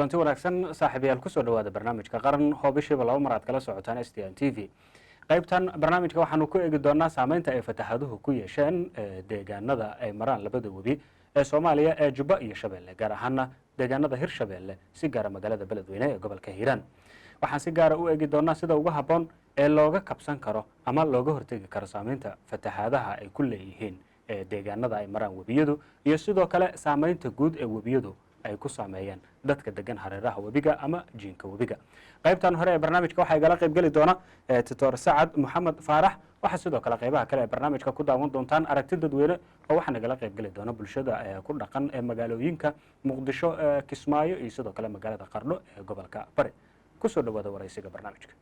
kulanti wanaagsan saaxiibayaal ku soo dhawaada barnaamijka qaran oo bishiiba 2 mar aad kala socotaan STN TV. qaybtan barnaamijka waxaanu ku eegi doonaa saameynta ay fatahaduhu ku yeesheen deegaanada ay maraan labada webi ee Soomaaliya ee Jubba iyo Shabeelle, gaar ahaan deegaanada Hirshabeelle si gaar ah magaalada Beledweyne ee gobolka Hiiraan. waxaan si gaar ah u eegi doonaa sida ugu habboon ee looga kabsan karo ama looga hortagi karo saameynta fatahaadaha ay ku leeyihiin deegaanada ay maraan webiyadu iyo sidoo kale saameynta guud ee webiyadu ay ku saameeyaan dadka degan hareeraha webiga ama jiinka webiga. qaybtan hore ee barnaamijka waxaa igala qayb geli doona Tutor Sacad Maxamed Faarax. waxaa sidoo kale qaybaha kale ee barnaamijka ku daawan doontaan aragti dadweyne oo waxaa nagala qayb geli doona bulshada ku dhaqan ee magaalooyinka Muqdisho, Kismaayo iyo sidoo kale magaalada Qardho ee gobolka Bari. ku soo dhawaada waraysiga barnaamijka.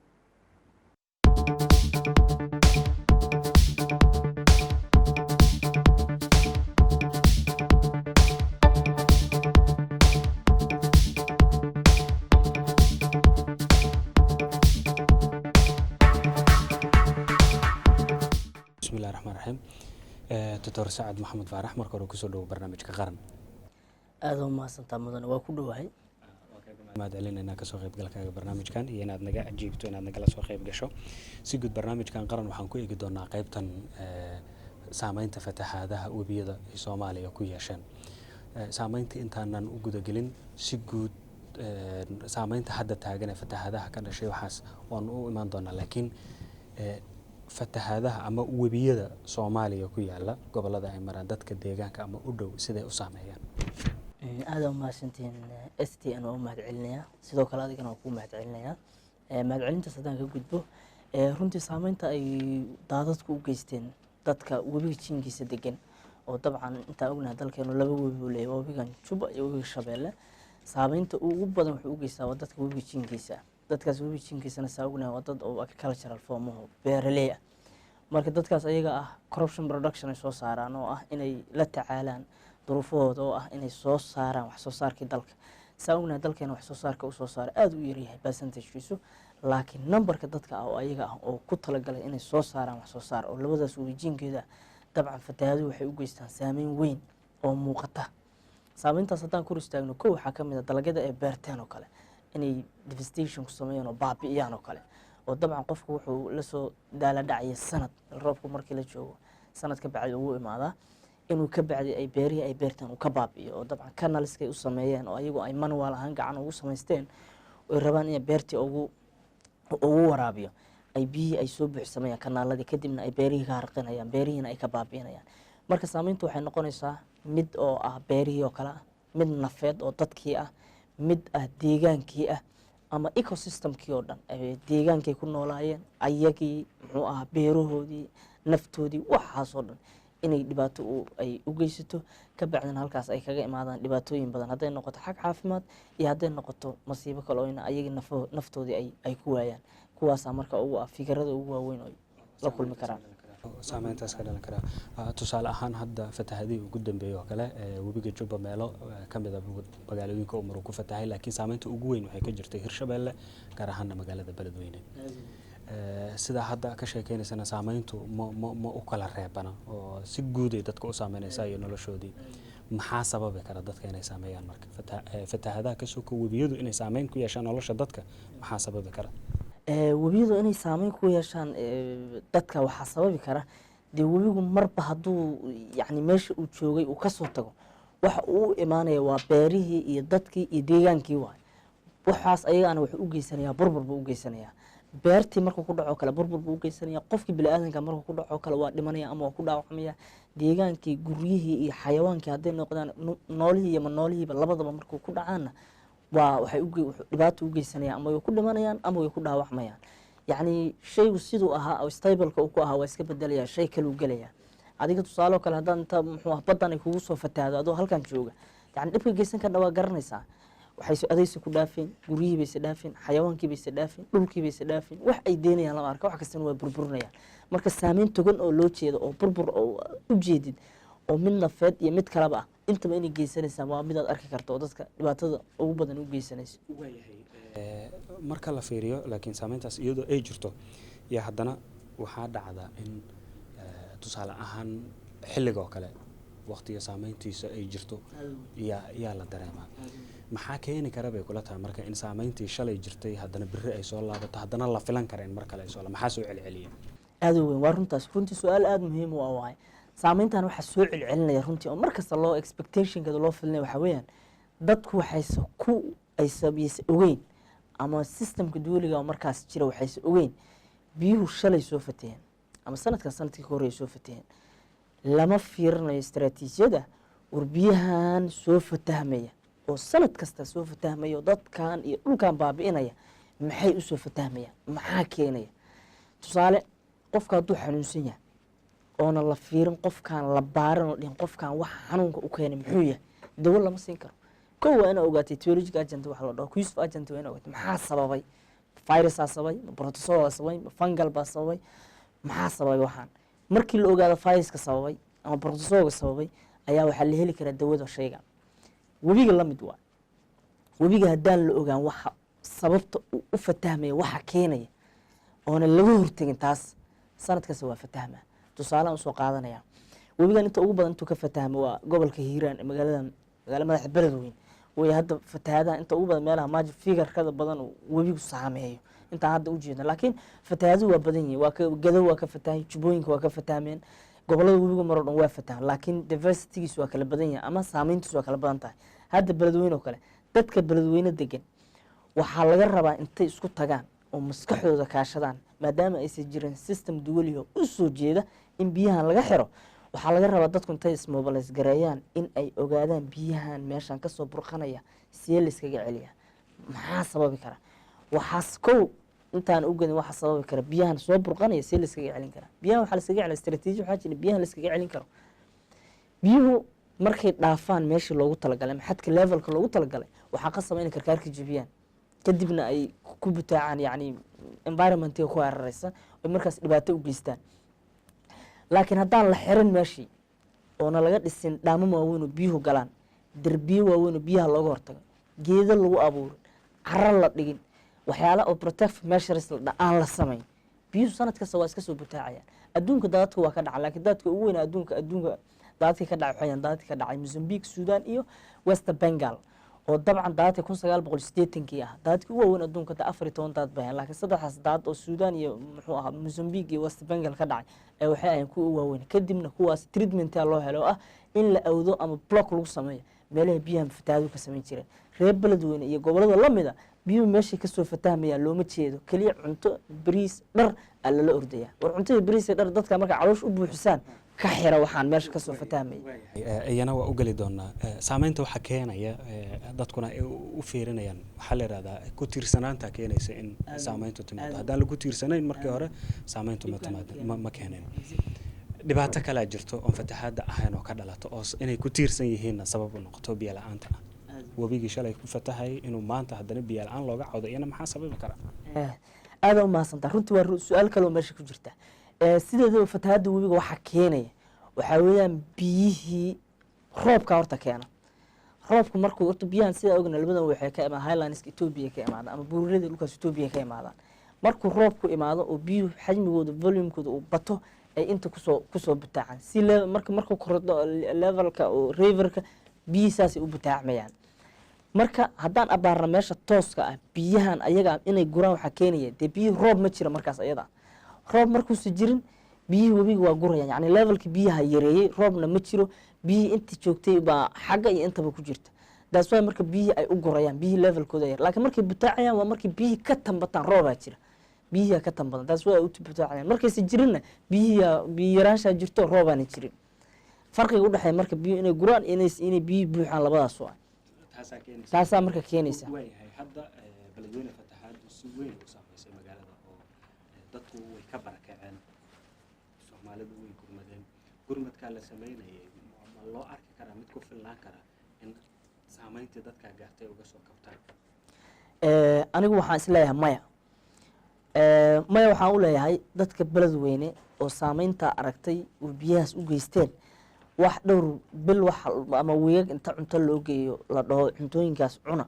bismillahi raxmaan raxiim. Tutor Sacad Maxamed Faarax, marka hore ku soo dhawo barnaamijka qaran. aad u mahadsantaa mudan, waa ku dhawahay. maad celinayna ka soo qaybgalkaaga barnaamijkan iyo inaad naga ajiibto inaad nagala soo qayb gasho. si guud barnaamijkan qaran waxaan ku eegi doonaa qaybtan saameynta fatahaadaha webiyada ee Soomaaliya ku yeesheen. saameynta intaanan u gudagelin si guud saameynta hadda taagan ee fatahaadaha ka dhashay waxaas waan u imaan doonaa, laakiin fatahaadaha ama webiyada Soomaaliya ku yaala gobolada ay maraan dadka deegaanka ama u dhow siday u saameeyaan. aad u mahadsantiin STN oo mahad celinaya, sidoo kale adigana waa ku mahad celinaya. mahad celintaas haddaan ka gudbo, runtii saameynta ay daadadku u geysteen dadka webiga jiinkiisa degan oo dabcan intaa ognahay dalkeenu laba webi uu leeyahay, webigan Jubba iyo webiga Shabeelle. saameynta ugu badan wuxuu u geystaa waa dadka webiga jiinkiisa. dadkaas webiga jiinkiisana saa ognahay waa dad oo agricultural form oo beeraley ah. marka dadkaas ayaga ah corruption production ay soo saaraan oo ah inay la tacaalaan duruufahooda oo ah inay soo saaraan wax soo saarkii dalka. saa ognahay dalkeena wax soo saarka uu soo saaro aad u yaryahay percentagekiisu, laakiin numberka dadka ah oo ayaga ah oo ku talagalay inay soo saaraan wax soo saar oo labadaas webi jiinkeeda dabcan fatahaaduhu waxay u geystaan saameyn weyn oo muuqata. saameyntaas haddaan kor istaagno kow waxaa ka mid ah dalagyada ay beerteen oo kale inay devastation ku sameeyaan oo baabi'iyaan oo kale, oo dabcan qofku wuxuu la soo daala dhacaya sanad roobku markii la joogo sanad ka bacdi ugu imaadaa inuu ka bacdi ay beerihii ay beerteen uu ka baabi'iyo oo dabcan canalskay u sameeyeen oo ayagu ay manual ahaan gacan ugu samaysteen oo rabaan inay beertii ugu waraabiyo ay biyihii ay soo buuxsamayaan kanaaladii, kadibna ay beerihii ka harqinayaan, beerihiina ay ka baabi'inayaan. marka saameyntu waxay noqonaysaa mid oo ah beerihii oo kale ah, mid nafeed oo dadkii ah, mid ah deegaankii ah, ama ecosystemkii oo dhan deegaankay ku noolaayeen ayagii muxuu ahaa beerahoodii naftoodii waxaasoo dhan inay dhibaato ay u geysato, ka bacdina halkaas ay kaga imaadaan dhibaatooyin badan hadday noqoto xag caafimaad iyo hadday noqoto masiibo kale oo ayagii naftoodii ay ku waayaan. kuwaasaa marka ugu ah fikirada ugu waaweyn oo la kulmi karaan. saameyntaas ka dhalan karaa tusaale ahaan hadda fatahaadii ugu dambeeyay oo kale webiga Jubba meelo ka mid ah magaalooyinka uu ku fatahay, laakiin saameynta ugu weyn waxay ka jirtay Hirshabeelle, gaar ahaan magaalada Beledweyne. sida hadda ka sheekeynaysan saameyntu ma u kala reebana oo si guud ay dadka u saameynaysaa iyo noloshoodii. maxaa sababi kara dadka inay saameeyaan marka fatahaadaha ka soo webiyadu inay saameyn ku yeeshaan nolosha dadka? maxaa sababi kara webiyadu inay saameyn ku yeeshaan dadka? waxaa sababi kara dee webigu marba hadduu yacni meesha uu joogay uu kasoo tago waxa uu u imaanaya waa beerihii iyo dadkii iyo deegaankii waay. waxaas ayagaana wuxuu u geysanayaa burbur buu u geysanayaa. beertii markuu ku dhaco kale burbur buu u geysanaya, qofkii bini'aadanka markuu ku dhaco kale waa dhimanaya ama waa ku dhaawacmaya. deegaankii, guryihii iyo xayawaankii hadday noqdaan noolihii iyo manoolihiiba labadaba markuu ku dhacaanna waa waxay dhibaato u geysanayaan, ama way ku dhimanayaan ama way ku dhaawacmayaan. yacni shaygu siduu ahaa oo stableka uu ku ahaa waa iska bedelayaa, shay kale uu gelayaa. adiga tusaale oo kale haddaan inta muxuu baddan ay kugu soo fatahdo adoo halkan jooga, yacni dhibka geysan kardha waa garanaysaa. waxay adaysi ku dhaafeen, guryihii bayse dhaafeen, xayawaankii bayse dhaafeen, dhulkii bayse dhaafeen, wax ay deynayaan lama arka, wax kastana waa burburinayaan. marka saameyn togan oo loo jeedo oo burbur oo u jeedid oo mid nafeed iyo mid kaleba ah intaba inay geysanaysaa waa midaad arki karto oo dadka dhibaatada ugu badan u geysanaysa. marka la fiiriyo laakiin saameyntaas iyadoo ay jirto iyo haddana waxaa dhacda in tusaale ahaan xilliga oo kale waqtiga saameyntiisa ay jirto yaa la dareemaa maxaa keeni kara bay kula tahay marka in saameyntii shalay jirtay haddana berri ay soo laabato haddana la filan kara in mar kale ay soo maxaa soo celceliya aad u weyn waa runtaas runtii su-aal aada muhiim u ah waaye saameyntan waxaa soo celcelinaya runtii oo markasta loo expectationkeeda loo filinaya waxaa weeyaan dadku waxayse ayse ogeyn ama systemka duuliga oo markaas jira waxayse ogeyn biyuhu shalay soo fataheen ama sanadkan sanadkii ka horreeya soo fataheen lama fiirinayo istaraatiijiyada war biyahan soo fatahmaya oo sanad kasta soo fatahmaya oo dadkan iyo dhulkan baabi'inaya maxay u soo fatahmayaan maxaa keenaya tusaale qofka hadduu xanuunsan yahay oona la fiirin qofkaan la baarin oo dhihin qofkaan wax xanuunka u keenay muxuu yahay dawo lama siin karo kow waa inaa ogaatay etiologic agent waxa la dhaho quiz agent waa inaa ogaatay maxaa sababay virusaa sababay ma protozoa sababay ma fungal baa sababay maxaa sababay waxaan markii la ogaado viruska sababay ama protozoa sababay ayaa waxaa la heli karaa dawada shaygan webiga la mid waa webiga haddaan la ogaan waxa sababta u fatahmaya waxa keenaya oona laga hortegin taas sanad kasta waa fatahma tusaalean usoo qaadanaya webigan inta ugu badan intuu ka fatahma waa gobolka hiiraan ee magaala madaxa beledweyn way hadda fatahaadaha inta ugu badan meelaha maaji figarkada badan webigu saameeyo intaan hadda u jeedna laakiin fatahaaduhu waa badan yihiin waa ka gadow waa ka fatahay jubooyinka waa ka fatahmeen gobolada webiga maroo dhan waa fatahan laakiin diversitygiisu waa kala badan yahay ama saameyntiisu waa kala badan tahay hadda beledweyne oo kale dadka beledweyne degan waxaa laga rabaa intay isku tagaan oo maskaxdooda kaashadaan maadaama aysan jirin system duwaliho u soo jeeda in biyahan laga xiro waxaa laga rabaa dadku intay ismobilays gareeyaan in ay ogaadaan biyahan meeshan kasoo burqanaya see layskaga celiya maxaa sababi kara waxaas kow intaan ugadin waxa sababi kara biyahan soo burqanaya see layskaga celin kara biyahan waxaa layskaga celin istaraatiiji waxaa jira biyahan layskaga celin karo biyuhu markay dhaafaan meeshii loogu talagalay ama xadka levelka loogu talagalay waxaa qasaba inay karkaarka jebiyaan kadibna ay ku butaacaan yacni environmentiga ku hareereysan oy markaas dhibaato u geystaan laakiin haddaan la xirin meeshii oona laga dhisin dhaamo waaweyn oo biyuhu galaan derbiyo waaweyn oo biyaha looga hortago geedo lagu abuurin caro la dhigin waxyaala oo protect measures aan la samayn biyuhu sanad kasta waa iska soo butaacayaan adduunka daadadka waa ka dhaca laakiin daadka ugu weyn adduunka daadadkii ka dhacay waxayaan daadadkii ka dhacay Mozambique Sudan iyo West Bengal oo dabcan daadadkii 1980kii ah daadadkii ugu waaweyn adduunka 14 daad baan laakiin saddexdaas daad oo Sudan iyo muxuu ahaa Mozambique iyo West Bengal ka dhacay ee waxay ayaan ku waaweyn kadibna kuwaas treatment loo helo ah in la awdo ama block lagu sameeyo meelaha biyaha fatahaadu ka sameyn jireen reer beledweyne iyo gobolada la mid ah biyuhu meeshii ka soo fatahmaya looma jeedo kaliya cunto bariis dhar alla la ordaya war cuntada bariis dhar dadka marka caloosh u buuxisaan ka xira waxaan meesha ka soo fatahmay ayana waa u gali doonaa saameynta waxa keenaya dadkuna ay u fiirinayaan waxa la yiraahdaa ku tiirsanaanta keenaysa in saameyntu timaado haddaan lagu tiirsanayn markii hore saameyntu ma keeneen dhibaato kala jirto oo fatahaada ahayn oo ka dhalato oo inay ku tiirsan yihiin sabab u noqoto biyo la'aanta wabigii shalay ku fatahay inuu maanta haddana biyo la'aan looga cawdo iyana maxaa sababi kara aad u maasanta runtii waa su'aal kale oo meesha ku jirta sideedaba fatahaada webiga waxa keenaya waxa weeyaan biyihii roobka horta keena roobku markuu horta biyahan sida ogna labadan waxay ka imaan highlands Ethiopia ka imaadaan ama buuraleyda dhulkaas Ethiopia ka imaadaan markuu roobku imaado oo biyuhu xajmigooda volumekooda uu bato ay inta kusoo butaacaan si markuu kordho levelka oo riverka biyihiisaas u butaacmayaan marka haddaan abaarna meesha tooska ah biyahan ayaga inay guraan waxa keenaya dee biyihii roob ma jira markaas ayada roob markuusa jirin biyihii webiga waa gurayaan yacni levelka biyaha yareeyey roobna ma jiro biyihii inta joogtay baa xagga iyo intaba ku jirta daas waa marka biyihii ay u gurayaan biyihii levelkooda yar laakiin markay butaacayaan waa markii biyihii ka tambataan roobaa jira biyihii ka tambadan taas waa u butaacayaan markaysa jirinna biyo yaraanshaa jirto roobaana jirin farqiga u dhexeeya marka biyo inay guraan inay biyo buuxaan labadaas waa taasaa marka keenaysa hadda beledweyne fatahaadu si weyn u saameysay magaalada oo dadku way ka barakaceen Soomaalidu way gurmadeen gurmadka la sameeyay ma loo arki karaa mid ku filnaan kara in saameynta dadka gaartay uga soo kabtaan anigu waxaan isleeyahay maya waxaan u leeyahay dadka beledweyne oo saameynta aragtay oo biyahaas u geysteen wax dhowr bil wax ama weeg inta cunto loo geeyo la dhaho cuntooyinkaas cuna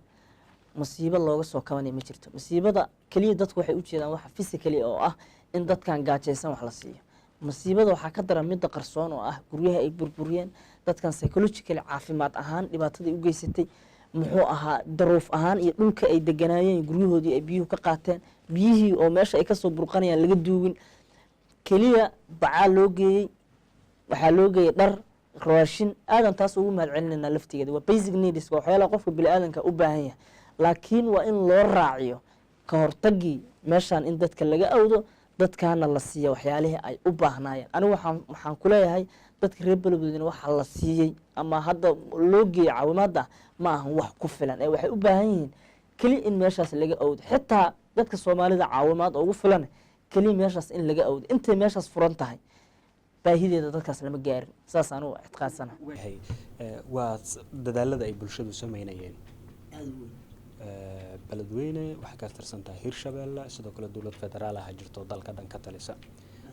masiibo looga soo kabanay ma jirto masiibada kaliya dadku waxay u jeedaan waxa physically oo ah in dadkan gaajaysan wax la siiyo masiibada waxaa ka daran midda qarsoon oo ah guryaha ay burburiyeen dadkan psychologically caafimaad ahaan dhibaatada u geysatay muxuu ahaa daruuf ahaan iyo dhulka ay deganaayeen guryahoodii ay biyuhu ka qaateen biyihii oo meesha ay kasoo burqanayaan laga duugin keliya bacaa loo geeyey waxaa loo geeyey dhar raashin aadan taas ugu mahad celinayna laftigeeda waa basic needs waa waxyaalaha qofka biniaadanka u baahan yahay laakiin waa in loo raaciyo ka hortagii meeshaan in dadka laga awdo dadkaana la siiya waxyaalihii ay u baahnaayeen anigu waxaan ku leeyahay dadka reer beledweyne waxa la siiyey ama hadda loo geeyey caawimaadda ma ahan wax ku filan ee waxay u baahan yihiin keli in meeshaas laga awdo xitaa dadka soomaalida caawimaad ugu filan keli meeshaas in laga awdo intay meeshaas furan tahay baahideeda dadkaas lama gaarin saas anigu ictiqaadsana waa dadaalada ay bulshadu sameynayeen beledweyne waxay ka tirsan tahay hirshabeelle sidoo kale dowlad federaal ah jirto dalka dhan ka talisa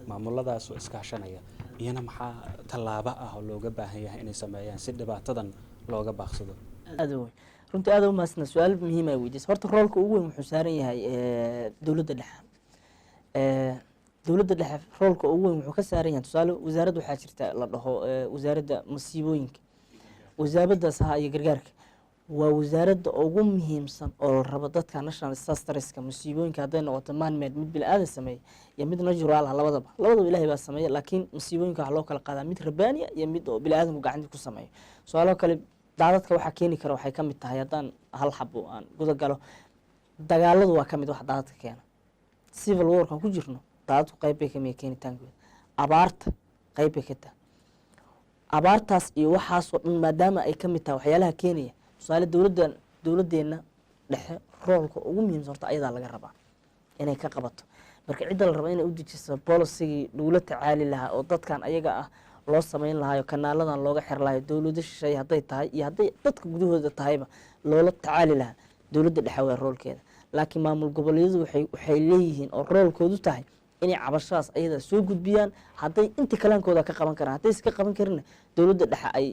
maamuladaas oo iskaashanaya iyana maxaa tallaabo ah oo looga baahan yahay inay sameeyaan si dhibaatadan looga baaqsado aad weyn runtii aad u maasna su'aal muhiim ah weydiis horta roolka ugu weyn wuxuu saaran yahay dowladda dhexe dowladda dhexe roolka ugu weyn wuxuu ka saaran yahay tusaale wasaaradda waxaa jirta la dhaho wasaaradda masiibooyinka wasaaraddaas ahaa iyo gargaarka waa wasaaradda ugu muhiimsan oo la rabo dadka national disasterska masiibooyinka hadday noqoto man-made mid bini-aadan sameeya iyo mid natural ah labadaba ilaahay baa sameeya laakiin masiibooyinka waxaa loo kala qaadaa mid rabbaaniya iyo mid oo bini-aadanku gacantii ku sameeyo su-aalo kale daadadka waxaa keeni kara waxay ka mid tahay haddaan hal xabo aan guda galo dagaaladu waa ka mid wax daadadka keena civil warkan ku jirno daadadku qayb bay kamid keenitaankooda abaarta qayb bay ka tahay abaartaas iyo waxaasoo dhan maadaama ay ka mid tahay waxyaalaha keenaya tusaale dowladdeena dhexe roolka ugu muhiimsan horta ayadaa laga rabaa inay ka qabato marka cidda la raba inay u dejiso bolisigii lagula tacaali lahaa oo dadkan ayaga ah loo sameyn lahaayo kanaaladan looga xir lahayo dowlado shisheeye hadday tahay iyo hadday dadka gudahooda tahayba loola tacaali lahaa dowladda dhexe waa roolkeeda laakiin maamul goboleedyadu waxay leeyihiin oo roolkoodu tahay inay cabashadaas ayadaa soo gudbiyaan hadday inta kalaankooda ka qaban karaan hadday iska qaban karina dowladda dhexe ay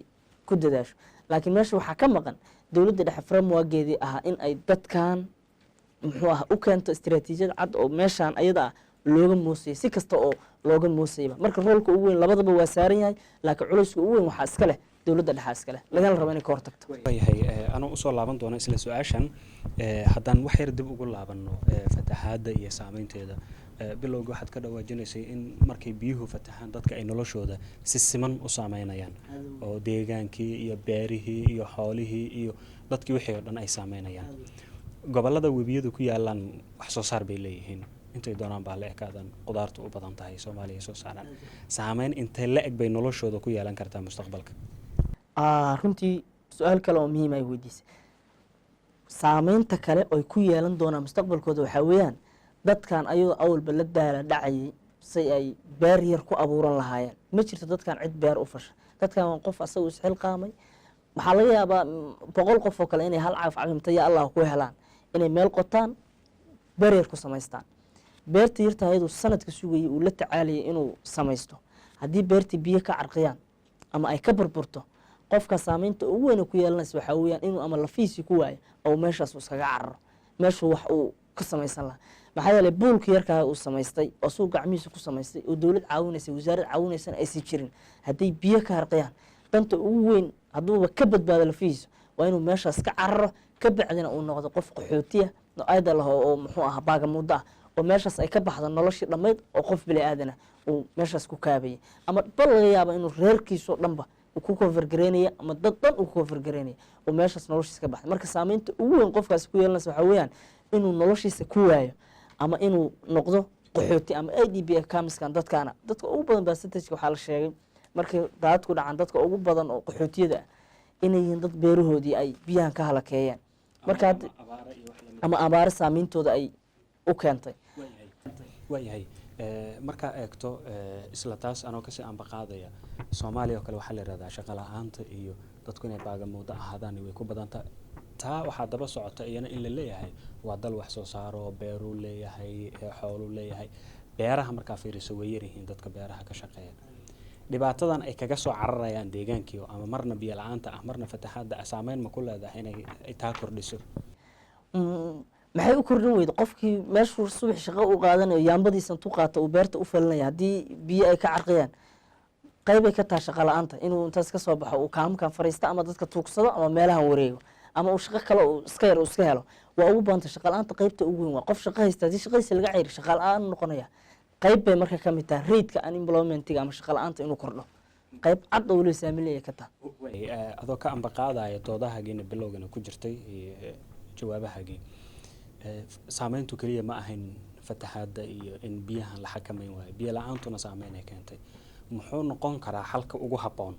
ku dadaasho laakiin meesha waxaa ka maqan dowladda dhexe frameworkeedii ahaa in ay dadkan muxuu ah u keento istaraatiijiyad cad oo meeshaan ayada ah looga moosayay si kasta oo looga moosayba marka roolka ugu weyn labadaba waa saaran yahay laakiin culayska ugu weyn waxaa iska leh dowladda dhexe iska leh lagana rabo inay ka hortagto yahay anuu usoo laaban doono isla su-aashan haddaan wax yar dib ugu laabano fatahaadda iyo saameynteeda bilowga waxaad ka dhawaajinaysay in markay biyuhu fatahaan dadka ay noloshooda si siman u saameynayaan oo deegaankii iyo beerihii iyo xoolihii iyo dadkii wixii oo dhan ay saameynayaan gobollada webiyadu ku yaalaan wax soo saar bay leeyihiin intay doonaan baa la ekaadan qudaartu u badan tahay soomaaliya soo saaraan saameyn intee la eg bay noloshooda ku yeelan kartaa mustaqbalka runtii su-aal kale oo muhiim ay weydiisay saameynta kale oy ku yeelan doonaan mustaqbalkooda waxaa weeyaan dadkan ayadoo awalba la daala dhacayay say ay beer yar ku abuuran lahaayeen ma jirto dadkan cid beer u fasha dadkan waa qof asagu isxilqaamay waxaa laga yaabaa 100 qof oo kale inay hal caaf cafimta ya allah ku helaan inay meel qotaan beer yar ku samaystaan beerta yarta ayadoo sanadka sugayay uu la tacaalayay inuu samaysto haddii beertii biyo ka carqiyaan ama ay ka burburto qofka saameynta ugu weyn ku yeelanaysa waxaa weeyaan inuu ama lafiisi ku waayo oo meeshaas iskaga cararo meeshu wax uu ka samaysan lahaa maxaa yeelay buulka yarkaa uu samaystay oo suuq gacmihiisa ku samaystay oo dowlad caawinaysa wasaarad caawinaysana aysan jirin hadday biyo ka harqiyaan danta ugu weyn hadduuba ka badbaado lafihiisa waa inuu meeshaas ka cararo ka bacdina uu noqdo qof qaxootiya oo ayda laho oo muxuu ahaa baagamuuddo ah oo meeshaas ay ka baxdo noloshii dhammayd oo qof bini aadana uu meeshaas ku kaabayay ama bal laga yaaba inuu reerkiisoo dhanba ku koonfurgareynaya ama dad dhan uu koonfurgareynaya oo meeshaas noloshiisa ka baxday marka saameynta ugu weyn qofkaasi ku yeelanaysa waxaa weeyaan inuu noloshiisa ku waayo ama inuu noqdo qaxooti ama idb kamiskan dadkaana dadka ugu badan percentage waxaa la sheegay markay daadadku dhacaan dadka ugu badan oo qaxootiyada ah inay yihiin dad beerahoodii ay biyahan ka halakeeyeen marka ama abaaro saameyntooda ay u keentay waayahay markaa eegto isla taas anoo kasii ambaqaadaya soomaaliya oo kale waxaa la yihahdaa shaqo la-aanta iyo dadku inay baagamuuddo ahaadaan way ku badanta taa waxaa daba socota iyana in la leeyahay waa dal wax soo saaro beeruu leeyahay xooluu leeyahay beeraha markaa fiiriso way yaryihiin dadka beeraha ka shaqeeya dhibaatadan ay kaga soo cararayaan deegaankii ama marna biyo la-aanta ah marna fatahaadda ah saameyn ma ku leedahay inay taa kordhiso maxay u kordhin weyda qofkii meeshuu subax shaqo u qaadanayo yaambadiisa intuu qaato uu beerta u falinaya haddii biyo ay ka carqiyaan qaybay ka tahay shaqa la-aanta inuu intaas ka soo baxo uu kaamkan fariisto ama dadka tuugsado ama meelahan wareego ama uu shaqo kale uu iska yar uu iska helo waa ugu baanta shaqa la-aanta qaybta ugu weyn waa qof shaqo haysta haddii shaqadiisa laga ceyri shaqa la-aan noqonaya qayb bay marka ka mid tahay raidka unemploymentiga ama shaqa la-aanta inuu kordho qayb cad oo weliba saamilaya ka tahay adoo ka ambaqaadaya doodahaagiina bilowgana ku jirtay jawaabahaagii saameyntu keliya ma ahayn fatahaadda iyo in biyahan la xakameyn waayo biyo la-aantuna saameyn ay keentay muxuu noqon karaa xalka ugu habboon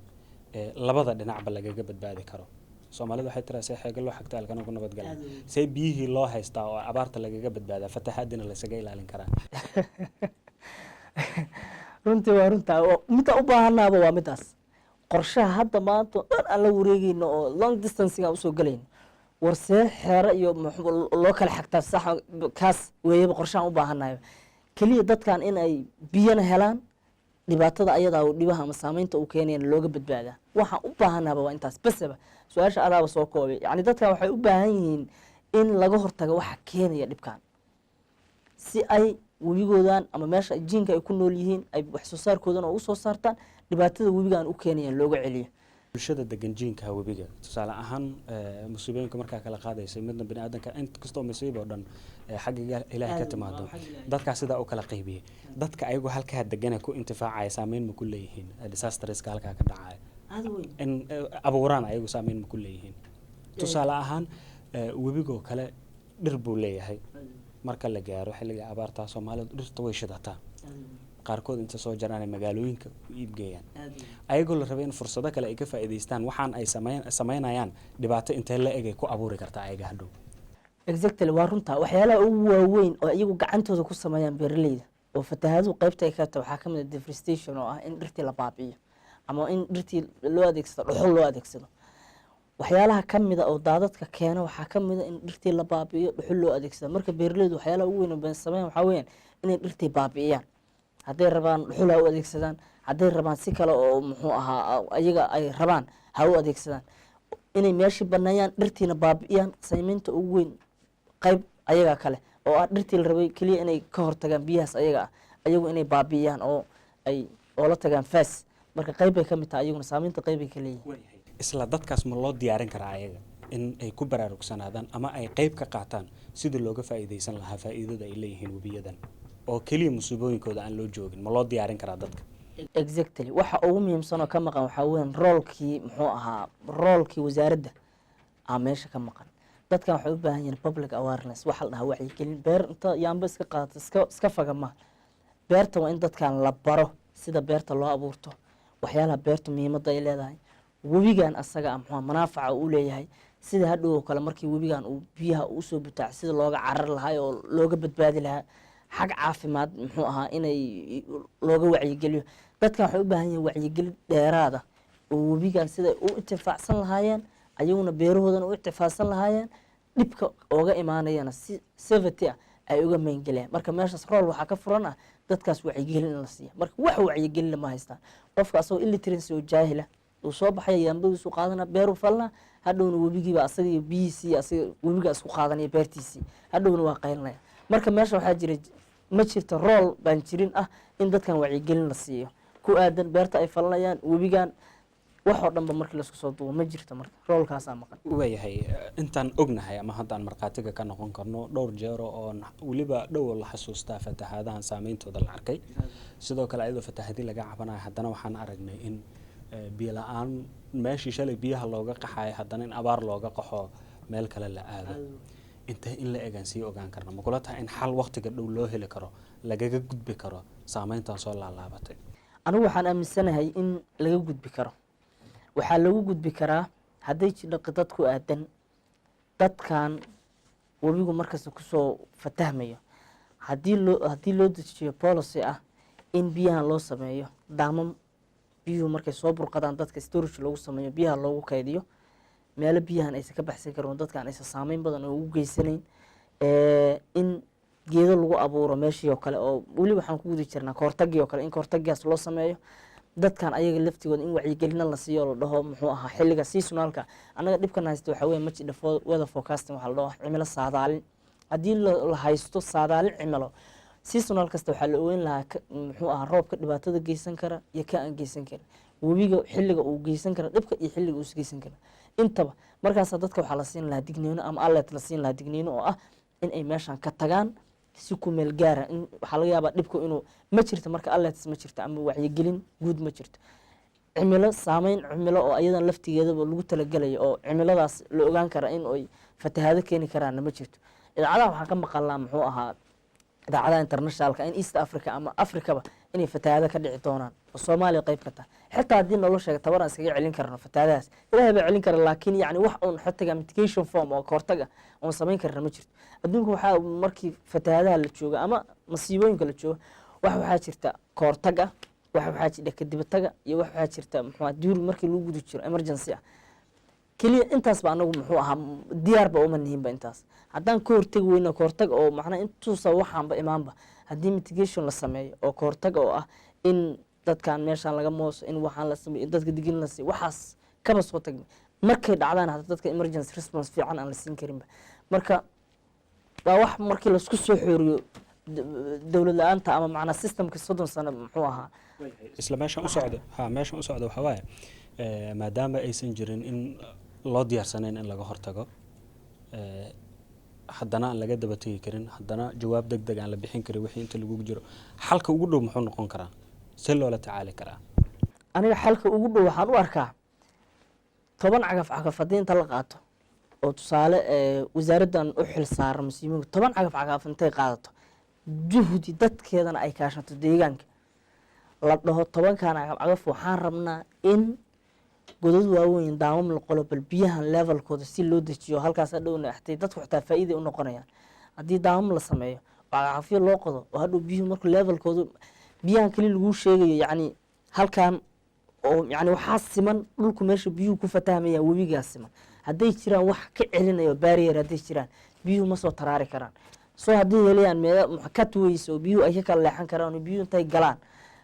labada dhinacba lagaga badbaadi karo soomaalida waxay tiraa see xeega loo xagta alkana ku nabadgala see biyihii loo haystaa oo abaarta lagaga badbaadaa fatahaadina laysaga ilaalin karaa runtii waa runtaa midda u baahanaaba waa midaas qorshaha hadda maanta oo dhan aan la wareegeyno oo long distancing aan usoo gelayno warsee xeero iyo loo kala xagtaa sax kaas weeyaba qorshahan u baahanayo keliya dadkan in ay biyana helaan dhibaatada ayadaa uu dhibaha ama saameynta uu keenayana looga badbaadaa waxaan u baahanaaba waa intaas basaba su-aasha adaaba soo koobay yacni dadkan waxay u baahan yihiin in laga hortago waxa keenaya dhibkan si ay webigoodan ama meesha jiinka ay ku nool yihiin ay wax soo saarkoodana ugu soo saartaan dhibaatada webigan u keenayaan looga celiyo bulshada degan jiinka webiga tusaale ahaan musiibooyinka markaa kala qaadaysay midna bini aadanka in kastoo musiibo dhan xagga ilaahay ka timaado dadkaa sidaa u kala qaybiyey dadka ayagu halkaa degana ku intifaacaya saameyn ma ku leeyihiin disasterska halkaa ka dhacaya in abuuraan ayagu saameyn ma ku leeyihiin tusaale ahaan webigoo kale dhir buu leeyahay marka la gaaro xilliga abaartaa soomaalidu dhirta way shidataa qaarkood inta soo jaraan magaalooyinka u iibgeeyaan ayagoo la rabay in fursado kale ay ka faa'iidaystaan waxaan ay samaynayaan dhibaato intee la eg ay ku abuuri kartaa ayaga hadhow exactly waa runtaa waxyaalaha ugu waaweyn oo iyagu gacantooda ku sameeyaan beeraleyda oo fatahaaduhu qaybta ay ka tahay waxaa ka mid ah deforestation oo ah in dhirtii la baabi'iyo ama in dhirtii loo adeegsado dhuxul loo adeegsado waxyaalaha ka mida oo daadadka keena waxaa ka mida in dhirtii la baabi'iyo dhuxul loo adeegsado marka beeraleydu waxyaalaha ugu weyn oo sameeyaan waxaa weeyaan inay dhirtii baabi'iyaan hadday rabaan dhuxul ha u adeegsadaan hadday rabaan si kale oo muxuu ahaa ayaga ay rabaan ha u adeegsadaan inay meeshii baneeyaan dhirtiina baabi'iyaan saymeynta ugu weyn qayb ayaga kale oo ah dhirtii la rabay keliya inay ka hortagaan biyahaas ayaga ah ayagu inay baabi'iyaan oo ay oo la tagaan faas marka qayb bay ka mid tahay ayaguna saameynta qayb bay ka leeyihiin isla dadkaas ma loo diyaarin karaa ayaga in ay ku baraarugsanaadaan ama ay qayb ka qaataan sidii looga faa'iidaysan lahaa faa'iidada ay leeyihiin webiyadan oo keliya musiibooyinkooda aan loo joogin ma loo diyaarin karaa dadka exactly waxa ugu muhiimsan oo ka maqan waxaa weeyaan roolkii muxuu ahaa roolkii wasaaradda aa meesha ka maqan dadkan waxay u baahan yihiin public awareness waxa la dhahaa wacyigelin beer inta yaamba iska qaata iska faga ma beerta waa in dadkan la baro sida beerta loo abuurto waxyaalaha beerta muhiimadda ay leedahay webigan asaga muxuu manaafaca uu leeyahay sida hadhow oo kale markii webigan uu biyaha u soo butaac sida looga carar lahaa oo looga badbaadi lahaa xag caafimaad muxuu ahaa inay looga wacyigeliyo dadkan waxay u baahan yihiin wacyigelin dheeraada oo webigan siday u intifaacsan lahaayeen ayaguna beerahoodana u intifaacsan lahaayeen dhibka ooga imaanayana si safety ah ay uga mayngelayaan marka meeshaas rool waxaa ka furan ah dadkaas wacyigelin in la siiya marka wax wacyigelin lama haystaan qofka asagoo illiteracy oo jaahila uu soo baxaya yaambadiisu qaadana beeru falna hadhowna webigiiba asaga iyo biyihiisii asaga webiga isku qaadanaya beertiisii hadhowna waa qaylinaya marka meesha waxaa jira ma jirto rool baan jirin ah in dadkan wacyigelin la siiyo ku aadan beerta ay falanayaan webigan waxoo dhanba markii laisku soo duubo ma jirto marka roolkaasaa maqan waayahay intaan ognahay ama haddaan markhaatiga ka noqon karno dhowr jeero oo weliba dhow la xasuustaa fatahaadahan saameyntooda la arkay sidoo kale ayadoo fatahaadii laga cabanayo haddana waxaan aragnay in biyo la-aan meeshii shalay biyaha looga qaxayo haddana in abaar looga qaxo meel kale la aado intee in la egaan sii ogaan karna ma kula tahay in xal waqtiga dhow loo heli karo lagaga gudbi karo saameyntan soo laalaabatay anigu waxaan aaminsanahay in laga gudbi karo waxaa lagu gudbi karaa hadday jidho dad ku aadan dadkan webigu markasta kusoo fatahmayo haddii loo dejiyo policy ah in biyahan loo sameeyo daamam biyuhu markay soo burqadaan dadka storage loogu sameeyo biyaha loogu kaydiyo meelo biyahan aysan ka baxsan karin dadkan aysan saameyn badan oo ugu geysanayn in geedo lagu abuuro meeshii oo kale oo weli waxaan ku guda jirnaa kahortagii oo kale in kahortagigaas loo sameeyo dadkan ayaga laftigooda in wacyigelina la siiyo la dhaho muxuu ahaa xilliga seasonalka annaga dhibkan haysta waxaa weeye majidha weather forecasting waxaa la dhaho cimilo saadaalin haddii la haysto saadaalin cimilo seasonal kasta waxaa la ogeyn lahaa muxuu ahaa roobka dhibaatada geysan kara iyo ka aan geysan karin, webiga xilliga uu geysan kara dhibka iyo xilliga uu geysan kara intaba. markaasa dadka waxaa la siin lahaa digniino ama alert la siin lahaa digniino oo ah in ay meeshan ka tagaan si ku meel gaara. waxaa laga yaabaa dhibku inuu ma jirto marka alerts ma jirto ama wacyigelin guud ma jirto. cimilo saameyn cimilo oo ayadan laftigeedaba lagu talagelayo oo cimiladaas la ogaan kara in ay fatahaado keeni karaanna ma jirto. idaacadaha waxaan ka maqalnaa muxuu ahaa idaacadaha internationalka in East Africa ama Afrikaba inay fatahaado ka dhici doonaan oo Soomaaliya qayb ka tahay. xitaa haddii nolosha tabar aan iskaga celin karno fatahaadahaas ilaahay baa celin kara, laakiin yacni wax uun xatiga mitigation form oo kahortaga oon samayn karna ma jirto. adduunka waxaa markii fatahaadaha la jooga ama masiibooyinka la jooga waxaa jirta kahortaga, waxaa jirta kadibataga iyo waxaa jirta muxuu duur markii lagu guda jiro emergency ah kaliya. intaas ba anagu muxuu ahaa diyaar ba uma nihinba intaas. haddaan ka hortagi weyno kahortag oo macnaha intuusa waxaanba imaanba haddii mitigation la sameeyo oo kahortag oo ah in dadkan meeshaan laga mooso in waxaan la sameeyo in dadka digin la siiyo waxaas kaba soo tagna markay dhacdaan hadda dadka emergency response fiican aan la siin karinba. marka waa wax markii laisku soo xooriyo dowlad la-aanta ama macnaa systemka 30 sano muxuu ahaa isla meeshan u socdo meeshan u socdo waxa waaye maadaama aysan jirin in loo diyaarsanayn in laga hortago haddana aan laga daba tegi karin, haddana jawaab degdeg aan la bixin karin wixii inta lagu jiro, xalka ugu dhow muxuu noqon karaa si loola tacaali karaa? aniga xalka ugu dhow waxaan u arkaa 10 cagaf haddii inta la qaato oo tusaale wasaaraddan u xil saaran masiibooyinka 10 cagaf intay qaadato juhdi dadkeedana ay kaashato deegaanka la dhaho 10kan cagaf waxaan rabnaa in godad waaweyn daamam la qolo bal biyahan levelkooda si loo dejiyo halkaas hadhowna axtay dadku xitaa faa'iido u noqonayaan. haddii daamam la sameeyo cagafyo loo qodo oo hadhow biyuhu marka levelkooda biyahan kali lagu sheegayo yacni halkan oo yacni waxaa siman dhulku meesha biyuhu ku fatahmayaan webigaas siman. hadday jiraan wax ka celinayo barrier hadday jiraan biyuhu ma soo taraari karaan. soo haddii helayaan meel kat weyso biyuhu ay ka kala leexan karaan oo biyuhu intay galaan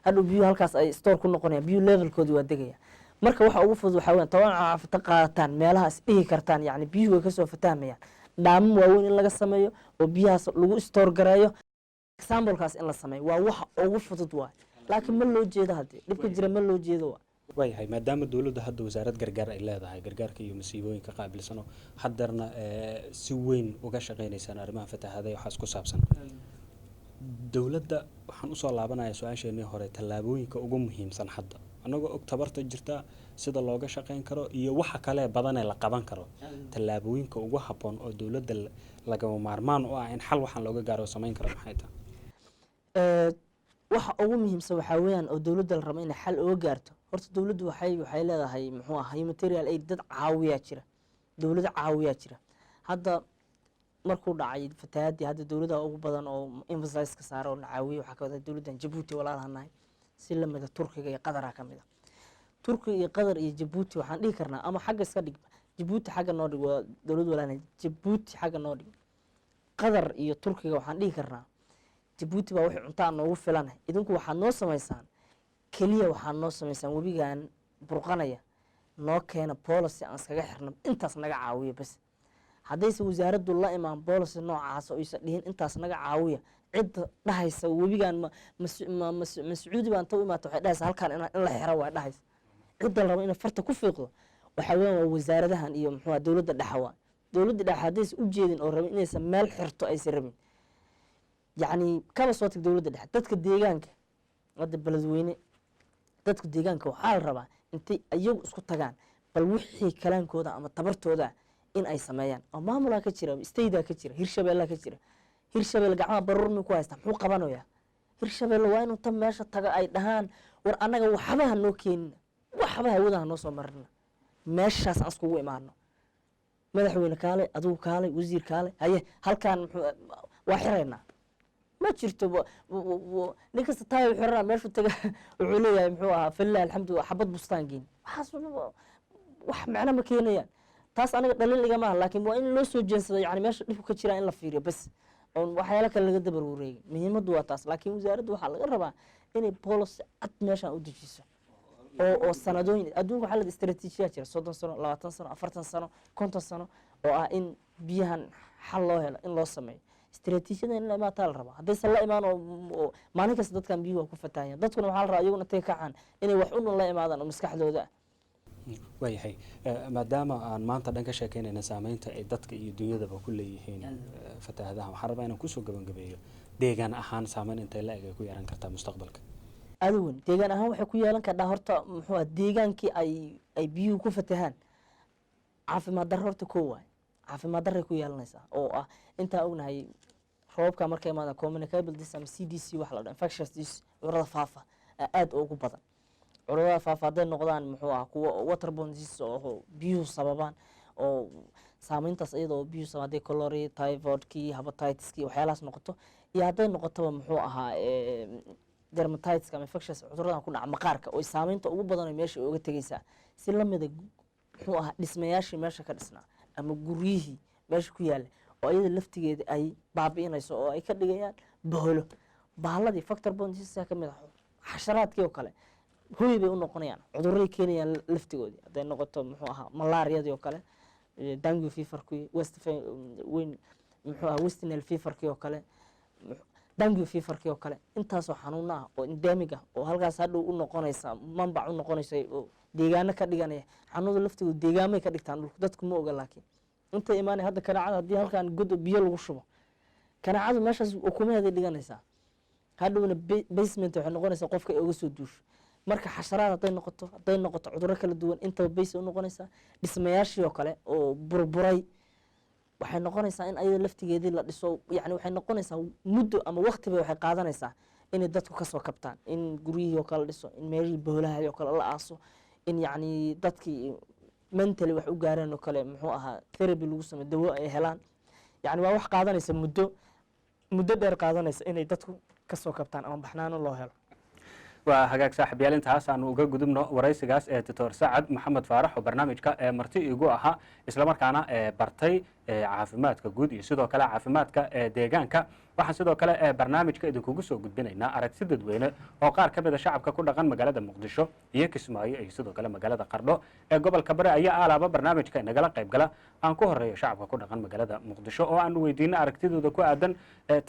hadhow biyuhu halkaas ay store ku noqonayaan biyuhu levelkooda waa degaya. marka waxa ugu fudud waxaa weeyaan 10 cagaf qaadataan meelahaas dhihi kartaan yacni biyuhu way ka soo fatahmayaan dhaamam waaweyn in laga sameeyo oo biyahaas lagu store gareeyo examplekaas in la sameeyo waa waxa ugu fudud waay. laakiin ma loo jeedo haddii dhibka jira ma loo jeedo waa waayahay maadaama dowladda hadda wasaarad gargaar ay leedahay gargaarka iyo masiibooyinka qaabilsano hadeerna si weyn uga shaqaynaysaan arrimaha fatahaada waxaas ku saabsan. dowladda waxaan usoo laabanaya su-aasheenii hore tallaabooyinka ugu muhiimsan hadda anagoo og tabarta jirta sida looga shaqayn karo iyo waxa kale badanee la qaban karo tallaabooyinka ugu habboon oo dowladda lagama maarmaan u ah in xal waxaan looga gaaro samayn karo maxay tahay? waxa ugu muhiimsan waxaa weeyaan oo dowladda la rabo inay xal uga gaarto. horta dowladdu waxay leedahay muxuu ahaa humanitarian aid dad caawiyaa jira, dowlado caawiyaa jira. hadda markuu dhacay fatahaadii hadda dowladaha ugu badan oo emphasize ka saara oo caawiya waxaa ka wada dowladdan Djibouti walaalahanahay si la mid ah Turkiga iyo Qatar ka mid ah. Turkiga iyo Qatar iyo Djibouti waxaan dhihi karnaa ama xagga iska dhig Djibouti xagga noo dhig waa dowlad walaalahanahay Djibouti xagga noo dhig Qatar iyo Turkiga waxaan dhihi karnaa Djibouti baa wixii cunto aan noogu filan idinku waxaad noo samaysaan kaliya waxaad noo samaysaan webigan burqanaya noo keena policy aan iskaga xirno intaas naga caawiya bas. haddayse wasaaraddu la imaan policy noocaas oo aysan dhihin intaas naga caawiya cidda dhahaysa webigan Sacuudi baan ta u imaata waxay dhahaysa halkan in la xiro waa dhahaysa cidda la rabo inay farta ku fiiqdo waxaa weeyaan waa wasaaradahan iyo muxuu dowladda dhexe waa dowladda dhexe haddaysan u jeedin oo rabin inaysan meel xirto aysan rabin yacni kaba soo tag dowladda dhexe dadka deegaanka hadda beledweyne dadka deegaanka waxaa la rabaa intay iyagu isku tagaan bal wixii kalaankooda ama tabartooda in ay sameeyaan oo maamulaa ka jira stayda ka jira hirshabeellaa ka jira hirshabelle gacmaha baruurmi ku haysta muxuu qabanayaa hirshabelle waa inuu tan meesha taga ay dhahaan war annaga waxbaha noo keenina waxba hawadaha noo soo marina meeshaas aan iskugu imaano madaxweyne kaale adigu kaale wasiir kaale haye halkaan waa xiraynaa ma jirto nin kasta taay xirana meeshu taga wuxuu leeyahay muxuu ahaa falilah alxamdu xabad bustaan geyn waxaas wax macno ma keenayaan. taas aniga dhalin igama aha laakiin waa in loo soo jeensado yani meesha dhibku ka jira in la fiiriyo bas oo waxyaalo kale laga dabar wareegin muhiimaddu waa taas. laakiin wasaaraddu waxaa laga rabaa inay policy cad meeshaan u dejiso oo sanadooyin adduunka waxaa la istaraatiijiyaa jira 30 sano 20 sano 40 sano 50 sano oo ah in biyahan xal loo helo in loo sameeyo istiraatiijiyada in la imaataa la rabaa haddaysan la imaan oo maalin kasta dadkan biyuhu waa ku fatahayaan dadkuna waxaa la rabaa iyaguna intay kacaan inay wax un la imaadaan oo maskaxdooda ah waayahay maadaama aan maanta dhan ka sheekeynayna saameynta ay dadka iyo dunyadaba ku leeyihiin fatahaadaha waxaan rabaa inaan kusoo gabagabeeyo deegaan ahaan saameyn intay la eg ay ku yeelan kartaa mustaqbalka aada weyn deegaan ahaan waxay ku yeelan kardhaa horta muxuu deegaankii ay biyuhu ku fatahaan caafimaad darro horta koo waay caafimaad darray ku yeelanaysaa oo ah intaa ognahay roobabka markay imaadaan communicable disease ama c d c waxa la dhaha infectious disease cudurada faafa aada ugu badan cudurada faafa hadday noqdaan muxuu ah kuwa waterborne disease oo biyuhu sababaan oo saameyntaas iyada oo biyuhu sababaan hadday cholera typhoidkii hepatitiskii waxyaalahaas noqoto iyo hadday noqotaba muxuu ahaa dermatitis ama infectious cuduradan ku dhaca maqaarka oo saameynta ugu badan meesha uga tegaysaa si lamida muxuu ahaa dhismayaashii meesha ka dhisnaa ama guryihii meesha ku yaala oo iyada laftigeeda ay baabi'inayso oo ay ka dhigayaan baholo bahaladii factor bondiska ka mid ah xasharaadkii oo kale hooy bay u noqonayaan cuduray keenayaan laftigoodii hadday noqoto muxuu ahaa malaariyadii oo kale dengue feverkii muxuu ahaa west nile feverkii oo kale dengue feverkii oo kale intaasoo xanuuna ah oo endemic ah oo halkaas hadhow u noqonaysa manbac u noqonaysa oo deegaano ka dhiganaya xanuunada laftigooda deegaamay ka dhigtaan dhulka dadku ma oga laakiin inta imaanay hadda kanaacada haddii halkan god biyo lagu shubo kanaacadu meeshaas ukumaheeday dhiganaysaa hadhowna basement waxay noqonaysaa qofka ay uga soo duusho marka xasharaad hadday noqoto cudurro kala duwan intaba base u noqonaysaa dhismayaashii oo kale oo burburay waxay noqonaysaa in ayada laftigeedii la dhiso yani waxay noqonaysaa muddo ama waqti bay waxay qaadanaysaa inay dadku kasoo kabtaan in guryihii oo kale la dhiso in meelihii boholaha oo kale la aaso in yacni dadkii mentally wax u gaareen oo kale muxuu ahaa therapy lagu sameeyo dawo ay helaan yani waa wax qaadanaysa muddo dheer qaadanaysa inay dadku kasoo kabtaan ama baxnaano loo helo waa hagaag saaxiibyaal intaas aanu uga gudubno waraysigaas ee doctor sacad maxamed faarax oo barnaamijka marti igu ahaa islamarkaana bartay caafimaadka guud iyo sidoo kale caafimaadka deegaanka waxaan sidoo kale barnaamijka idinkugu soo gudbinaynaa aragti dadweyne oo qaar ka mida shacabka ku dhaqan magaalada muqdisho iyo kismaayo iyo sidoo kale magaalada qardho ee gobolka bari ayaa alaaba barnaamijka inagala qayb gala aan ku horeeyo shacabka ku dhaqan magaalada muqdisho oo aanu weydiino aragtidooda ku aadan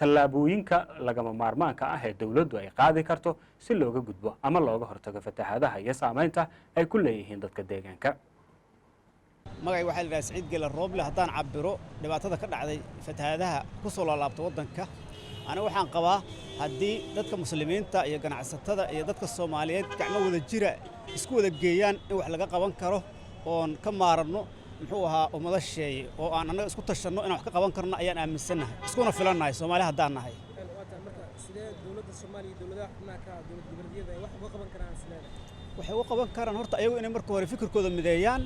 tallaabooyinka lagama maarmaanka ah ee dowladdu ay qaadi karto si looga gudbo ama looga hortago fatahaadaha iyo saameynta ay ku leeyihiin dadka deegaanka magay waxaa la yidhaha Saciid Gela Rooble haddaan cabiro dhibaatada ka dhacday fatahaadaha ku soo laalaabta waddanka aniga waxaan qabaa haddii dadka muslimiinta iyo ganacsatada iyo dadka Soomaaliyeed gacmo wada jira isku wada geeyaan in wax laga qaban karo oon ka maaranno muxuu ahaa ummado sheeye oo aan annaga isku tashanno inaan wax ka qaban karno ayaan aaminsanahay iskuna filannahay Soomaali haddaan nahay sidee dawladda Soomaaliya iyo dawladaha xubnaha ka dawlad goboleedyada ay wax uga qaban karaan isleedahay waxay uga qaban karaan horta ayagu inay marka hore fikirkooda mideeyaan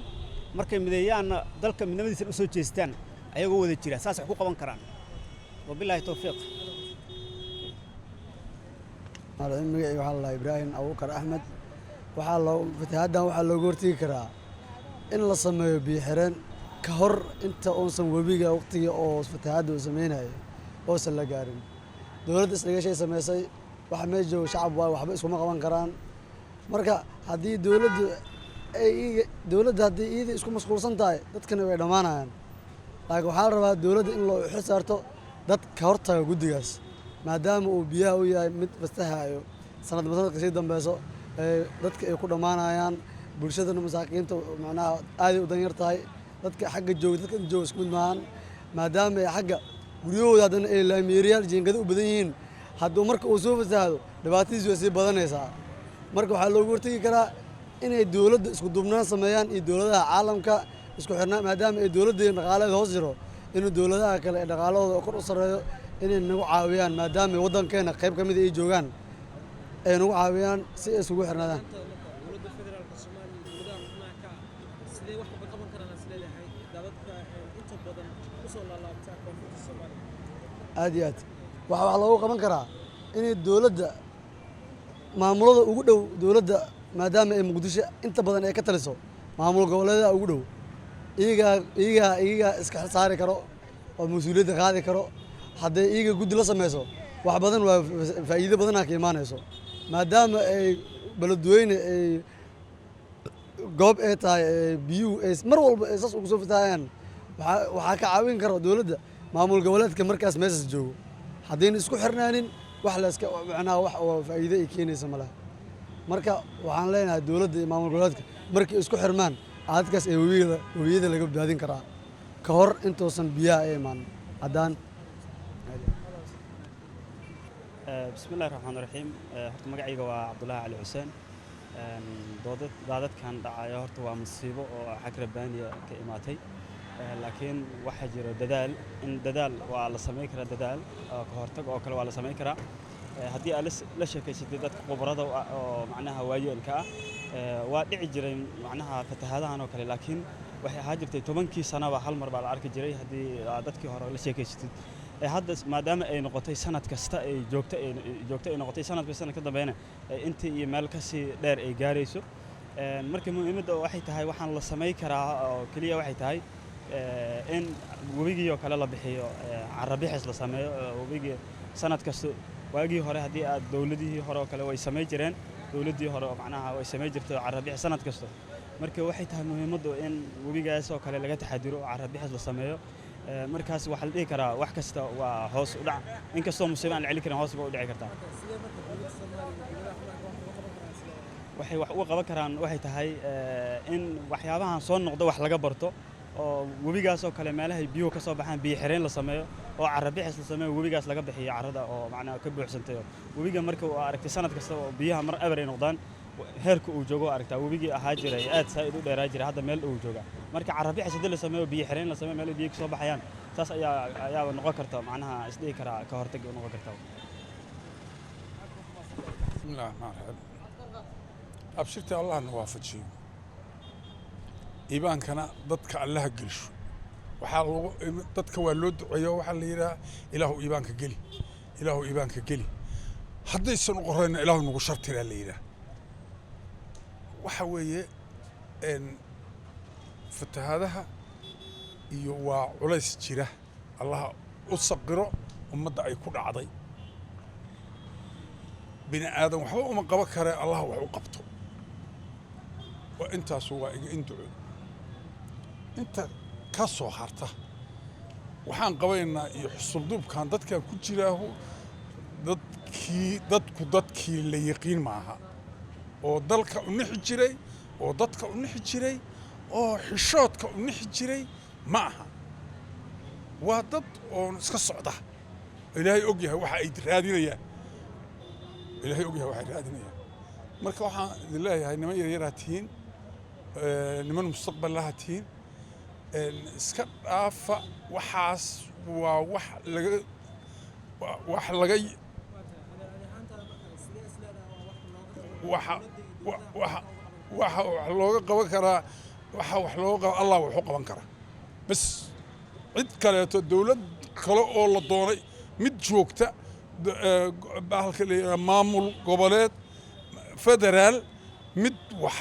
markay mideeyaanna dalka midnimadiisa u soo jeestaan ayagoo wada jira saas wax ku qaban karaan wabilaahi tawfiiq magacayga waxaa la Ibraahim Abuukar Axmed fatahaaddan waxaa looga hortegi karaa in la sameeyo biyo xireen ka hor inta uusan webiga waqtiga oo fatahaadda uu samaynayo oosan la gaarin dowladda isdhigashay samaysay waxa meel jooga shacab waa waxba iskuma qaban karaan marka haddii dowladda haddii iyadii isku mashquulsan tahay dadkana way dhammaanayaan laakiin waxaa la rabaa dowladda in loo xil saarto dad ka hortaga guddigaas maadaama uu biyaha u yahay mid fastahayo sanadba sanadka sii dambeyso dadka ay ku dhammaanayaan bulshadana masaakiinta macnaha aaday u danyar tahay dadka xagga jooga dadka inta jooga isku mid maahan maadaama ay xagga guryahooda haddana ay laamiyeeriyaal jiingado u badan yihiin hadduu marka uu soo fasahado dhibaatadiisu way sii badanaysaa marka waxaa loogu hortegi karaa inay dowladda isku duubnaan sameeyaan iyo dowladaha caalamka isku xirnaan maadaama ay dowladda dhaqaalaheeda hoos jiro inuu dowladaha kale ee dhaqaalahooda kor u sareeyo inay nagu caawiyaan maadaama waddankeena qayb ka mid ay joogaan ay nagu caawiyaan si ay isugu xirnaadaan dawladda federaalka Soomaaliya iyo dawladaha xubnaha ka sidee wax uga qaban karaan isleedahay dadka inta badan ku soo laalaabta koonfurta Soomaaliya aad iyo aad wax loogu qaban karaa inay dowladda maamulada ugu dhow dowladda maadaama ay muqdisho inta badan ay ka taliso maamul goboleedyada ugu dhow iyagaa iska saari karo oo mas-uuliyadda qaadi karo hadday iyaga guddi la sameyso wax badan waa faa'iido badanaa ka imaanayso maadaama ay beledweyne ay goob ay tahay biyuhu ay mar walba ay saas ugu soo fatahayaan waxaa ka caawin karo dowladda maamul goboleedka markaas meeshaas joogo haddayna isku xirnaanin wax la iska macnaha wax oo faa'iido ay keenaysa ma laha marka waxaan leenahay dowladda iyo maamul goboleedka markay isku xirmaan aadkaas ee webiyada laga badbaadin karaa ka hor intuusan biyaha ay imaan haddaan بسم الله الرحمن الرحيم horta magacayga waa Cabdullaahi Cali Xuseen daadadkan dhacaya horta waa musiibo oo xag rabbaaniya ka imaatay laakiin waxa jira dadaal waa la sameyn karaa dadaal ka hortag oo kale waa la sameyn karaa haddii aad la sheekaysatay dadka khubarada oo macnaha waayeelka waa dhici jiray macnaha fatahaadahan oo kale laakiin waxay ahaa jirtay 10kii sanaba hal mar baa la arki jiray haddii dadkii hore la sheekaysatay hadda maadaama ay noqotay sanad kasta ay joogto ay noqotay sanadka ka dambeeyna intii iyo meel ka sii dheer ay gaarayso marka muhiimadda waxay tahay waxaan la sameyn karaa oo kaliya waxay tahay in wabigii oo kale la bixiyo carabixis la sameeyo wabigii sanad kasta waagii hore haddii aad dawladihii hore oo kale way sameyn jireen dawladii hore oo macnaha way sameyn jirtay carabixis sanad kasta marka waxay tahay muhiimaddu in wabigaas oo kale laga taxadiro carabixis la sameeyo markaas waxa la dhigi karaa wax kasta waa hoos u dhac inkastoo musiibo aan la celin karin hoos ba u dhici kartaa waxay wax uga qaban karaan waxay tahay in waxyaabahan soo noqdo wax laga barto oo webigaas oo kale meelaha biyuhu ka soo baxaan biyo xireen la sameeyo oo carabixis la sameeyo webigaas laga bixiyo carrada oo macnaha ka buuxsantay webiga marka uu aragtay sanad kasta oo biyaha mar ever ay noqdaan heerka uu joogo aragtaa webigii ahaa jiray aad saaid u dheeraa jiray hadda meel uu jooga marka carabixis hadii la sameeyo biyo xireen la sameeyo meel biyo ka soo baxayaan taas ayaa noqon karta macnaha isdhihi karaa ka hortag u noqon karta bismillaahir rahmaanir rahiim abshirta allah nawaafajiyo iibaankana dadka allaha gelsho waxaa lagu dadka waa loo duceeyo waxaa la yidhaha ilaahu iibaanka geli haddaysan u qorayna ilaahu nagu shartiraa la yidhaha waxa weeye fatahaadaha iyo waa culays jira allaha u saqiro ummadda ay ku dhacday bini aadan waxba uma qaban karee allaha wax u qabto waa intaasu waa iga induco inta ka soo harta waxaan qabaynaa iyo xusulduubkan dadkan ku jiraahu dadkii la yaqiin maaha oo dalka u nixi jiray oo dadka u nixi jiray oo xishoodka u nixi jiray ma aha waa dad oon iska socda ilaahay og yahay waxa ay raadinayaan marka waxaan idin leeyahay niman yaryaraa tihiin niman mustaqbal laha tihiin iska dhaafa waxaas waa wax laga waxa wax looga qaban karaa allah wax u qaban karaa bas cid kaleeto dawlad kale oo la doonay mid joogta bahalka la maamul goboleed federaal mid wax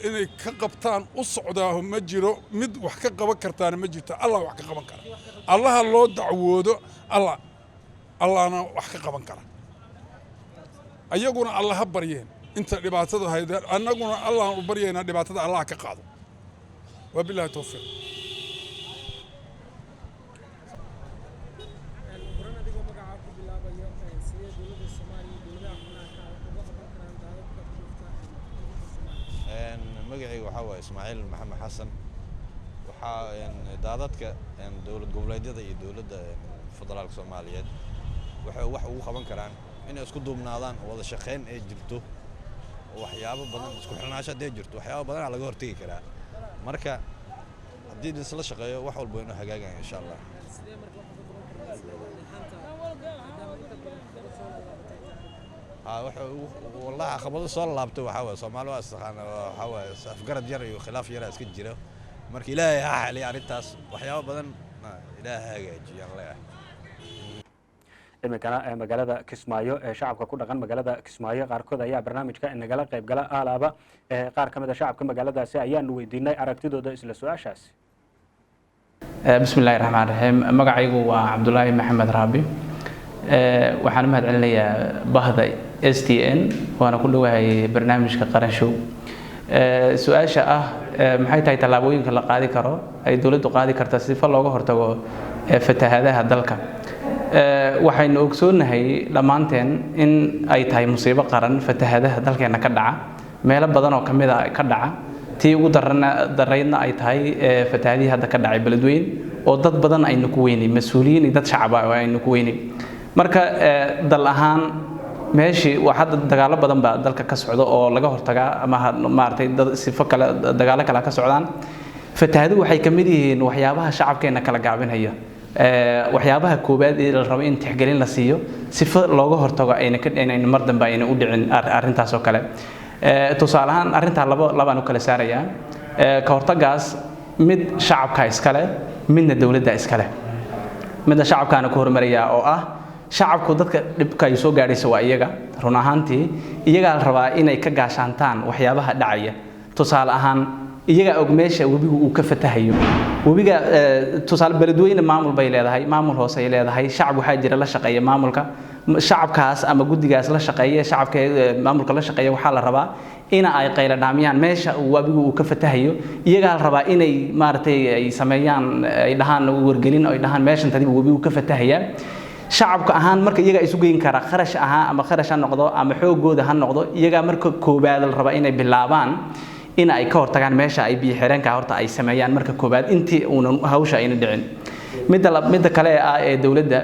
inay ka qabtaan u socdaaho ma jiro mid wax ka qaban kartaana ma jirto allah wax ka qaban kara allaha loo dacwoodo allahna wax ka qaban kara ayaguna allaha baryeen inta dhibaatada haydeen annaguna allahan u baryaynaa dhibaatada allah ka qaado wabilaahi tawfiiq magacayga waxaa waaye Ismaaciil Maxamed Xasan waxaa daadadka dowlad goboleedyada iyo dowladda federaalka Soomaaliyeed waxay wax ugu qaban karaan inay isku duubnaadaan wada shaqeyn ay jirto waxyaabo badan isku xilnaansho ay jirto waxyaabo badan laga hortagi karaa marka haddii isla shaqeeyo wax walba inuu hagaagaan insha Allah والله عقبات صار لابته وحاول سومالي واستخدام وحاول أفكار جري وخلاف جري أسكت جرا مركي لا يا حالي عريتاس وحياة بدن لا هاجي الله imikana magaalada Kismaayo ee shacabka ku dhaqan magaalada Kismaayo qaarkood ayaa barnaamijka in nagala qayb gala alaaba qaar kamid ah shacabka magaaladaasi ayaan weydiinay aragtidooda isla su'aashaas bismillaahir rahmaanir rahiim magacaygu waa Cabdullaahi Maxamed Raabi waxaan mahad celinayaa bahda STN waana ku dhawahay barnaamijka qaran show su'aasha ah maxay tahay talaabooyinka la qaadi karo ay dawladdu qaadi kartaa si looga hortago fatahaadaha dalka. waxaynu ogsoonnahay dhammaanteen in ay tahay musiibo qaran fatahaadaha dalkeena ka dhaca meelo badan oo kamid ah ka dhaca tii ugu daraydna ay tahay fatahaadihii hadda ka dhacay Beledweyne oo dad badan aynu ku weynay mas'uuliyiin iyo dad shacab ah aynu ku weynay marka dal ahaan meeshii waxa dagaalo badan baa dalka ka socdo oo laga hortaga ama maartay dad sifo kale dagaalo kale ka socdaan fatahaaduhu waxay kamid yihiin waxyaabaha shacabkeena kala gaabinaya waxyaabaha koobaad ee la rabo in tixgelin la siiyo sifo looga hortago ayna mar dambe ayna u dhicin arrintaas oo kale tusaale ahaan arrinta labaan u kala saaraya ka hortagaas mid shacabka iskale midna dawladda iskale midna shacabkaana ku hormaraya oo ah shacabku dadka dhibka ay soo gaadhayso waa iyaga run ahaantii iyaga la rabaa inay ka gaashaantaan waxyaabaha dhacaya tusaale ahaan iyaga og meesha webigu uu ka fatahayo webiga tusaale Beledweyne maamul bay leedahay maamul hoose ay leedahay shacab waxa jira la shaqeeya maamulka shacabkaas ama gudigaas la shaqeeya shacabka maamulka la shaqeeya waxa la rabaa in ay qayla dhaamiyaan meesha webigu uu ka fatahayo iyaga la rabaa inay maartay ay sameeyaan ay dhahaan wargelin ay dhahaan meeshan tadib webigu ka fatahaya shacabka ahaan marka iyaga isu geyn kara kharash ahaan ama kharash noqdo ama xoogooda ha noqdo iyaga marka koobaad la rabaa inay bilaabaan in ay ka hortagaan meesha ay biyo xireenka horta ay sameeyaan marka koobaad intii uu hawsha ayna dhicin midda kale ee dawladda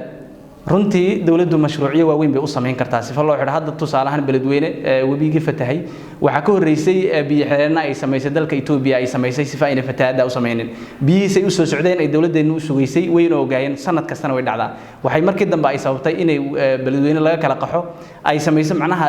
runtii dawladdu mashruuciyo waaweyn bay u sameyn kartaa sifo loo xidho hadda tusaale ahaan Beledweyne webigii fatahay waxa ka horeysay biyo xireenna ay sameysay dalka Itoobiya ay sameysay sifo ayna fatahaada u sameeyeen biyihiisa ay u soo socdeen ay dawladdeenu u sugaysay weyn oo gaayeen sanad kastana way dhacdaa waxay markii dambe ay sababtay inay Beledweyne laga kala qaxo ay sameysay macnaha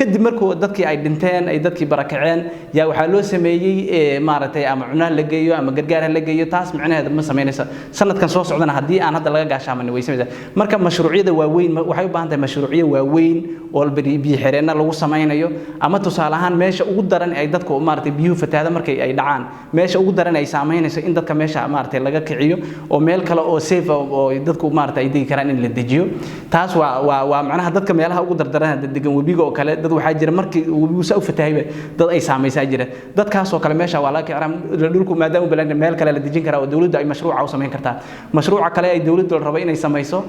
kadib markuu dadkii ay dhinteen ay dadkii barakaceen yaa waxa loo sameeyay maartay ama cunaan la geeyo ama gargaar la geeyo taas macnaheedu ma sameynaysa sanadkan soo socdana hadii aan hadda laga gaashaaman way sameeyay marka mashruuciyada waaweyn waxay u baahan tahay mashruuciyo waaweyn oo biyo xireenna lagu sameynayo ama tusaale ahaan meesha ugu daran ay dadku maartay biyuhu fatahaada markay ay dhacaan meesha ugu daran ay saameynayso in dadka meesha maartay laga kiciyo oo meel kale oo safe oo dadku maartay ay digi karaan in la dejiyo taas waa macnaha dadka meelaha ugu dardaran degan webiga oo kale dad waxa jira markii webigu soo fatahayba dad ay saameysaa jira dadkaas oo kale meesha waa la kicram dhulku maadaama balan meel kale la dejin kara oo dawladdu ay mashruuca u sameyn kartaa mashruuca kale ay dawladdu rabo inay sameyso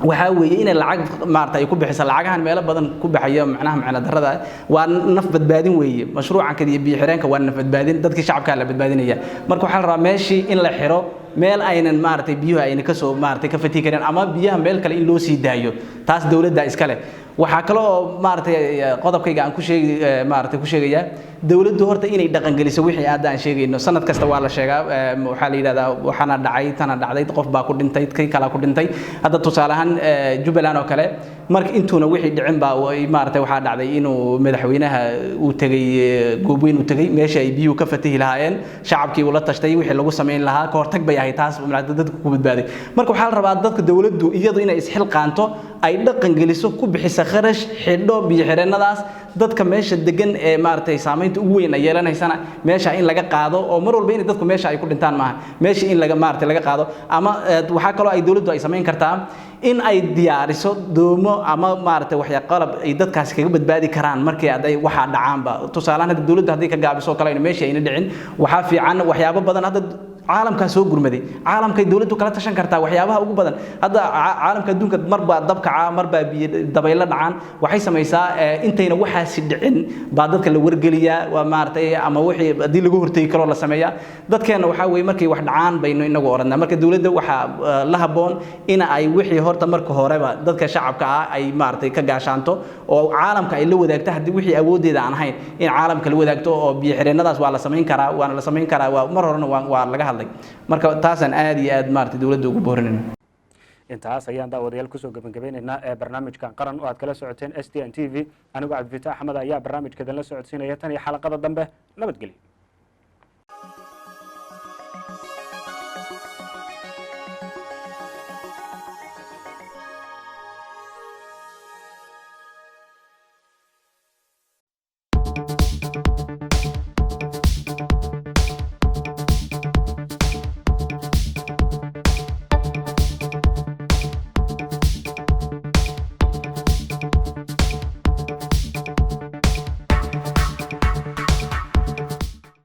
waxa weeye in lacag maarta ay ku bixiso lacagahan meelo badan ku baxayo macna darrada waa naf badbaadin weeye mashruucan kadiya biyo xireenka waa naf badbaadin dadkii shacabka la badbaadinaya marka waxa la rabaa meeshii in la xiro meel aynan maartay biyuhu ayna ka soo maartay ka fati kareen ama biyaha meel kale in loo sii daayo taas dawladda iskale waxa kale oo maartay qodobkayga aan ku sheegaya dawladdu horta inay dhaqan geliso wixii aad aan sheegayno sanad kasta waa la sheegaa waxa la yiraahdaa waxana dhacay tana dhacday qof baa ku dhintay kay kala ku dhintay hadda tusaale ahaan Jubbaland oo kale marka intuuna wixii dhicin baa maartay waxa dhacday inuu madaxweynaha uu tagay goobweyn uu tagay meesha ay biyuhu ka fatahi lahaayeen shacabkii uu la tashtay wixii lagu sameyn lahaa ka hortag bay ahay taas dadku ku badbaaday marka waxa la rabaa dadka dawladdu iyadu inay isxil qaanto ay dhaqan geliso ku bixisa kharash xidho biyo xireenadaas dadka meesha degan ee maartay saameynta ugu weyn ay yeelanaysana meesha in laga qaado oo mar walba in dadku meesha ay ku dhintaan maaha meesha in laga maartay laga qaado ama waxa kale ay dawladdu ay sameyn kartaa in ay diyaariso doomo ama maartay waxya qalab ay dadkaas kaga badbaadi karaan markii ay waxa dhacaanba tusaalahan dawladdu hadii ka gaabiso kale in meesha ayna dhicin waxa fiican waxyaabo badan hadda caalamka soo gurmaday caalamka dawladdu kala tashan kartaa waxyaabaha ugu badan hadda caalamka adduunka marba dabka marba dabayl dhacaan waxay sameeysaa intayna waxaasi dhicin baa dadka la wargeliyaa waa maartay ama wixii hadii lagu hortay karo la sameeyaa dadkeena waxa weey markay wax dhacaan bayno inagu oranaa marka dawladda waxa la haboon in ay wixii horta marka horeba dadka shacabka ay maartay ka gaashaanto oo caalamka ay la wadaagto hadii wixii awoodeeda aan ahayn in caalamka la wadaagto oo biyo xireenadaas waa la sameyn karaa waana la sameyn karaa waa mar horena waa laga hadlay marka taasan aad iyo aad maartay dawladda ugu boorinayna intaas ayaan daawadayaal ku soo gabagabeynayna barnaamijkan qaran oo aad kala socoteen STN TV anigu Cabdi Fataax Axmed ayaa barnaamijka la socodsiinaya tan iyo xalaqada dambe nabadgelyo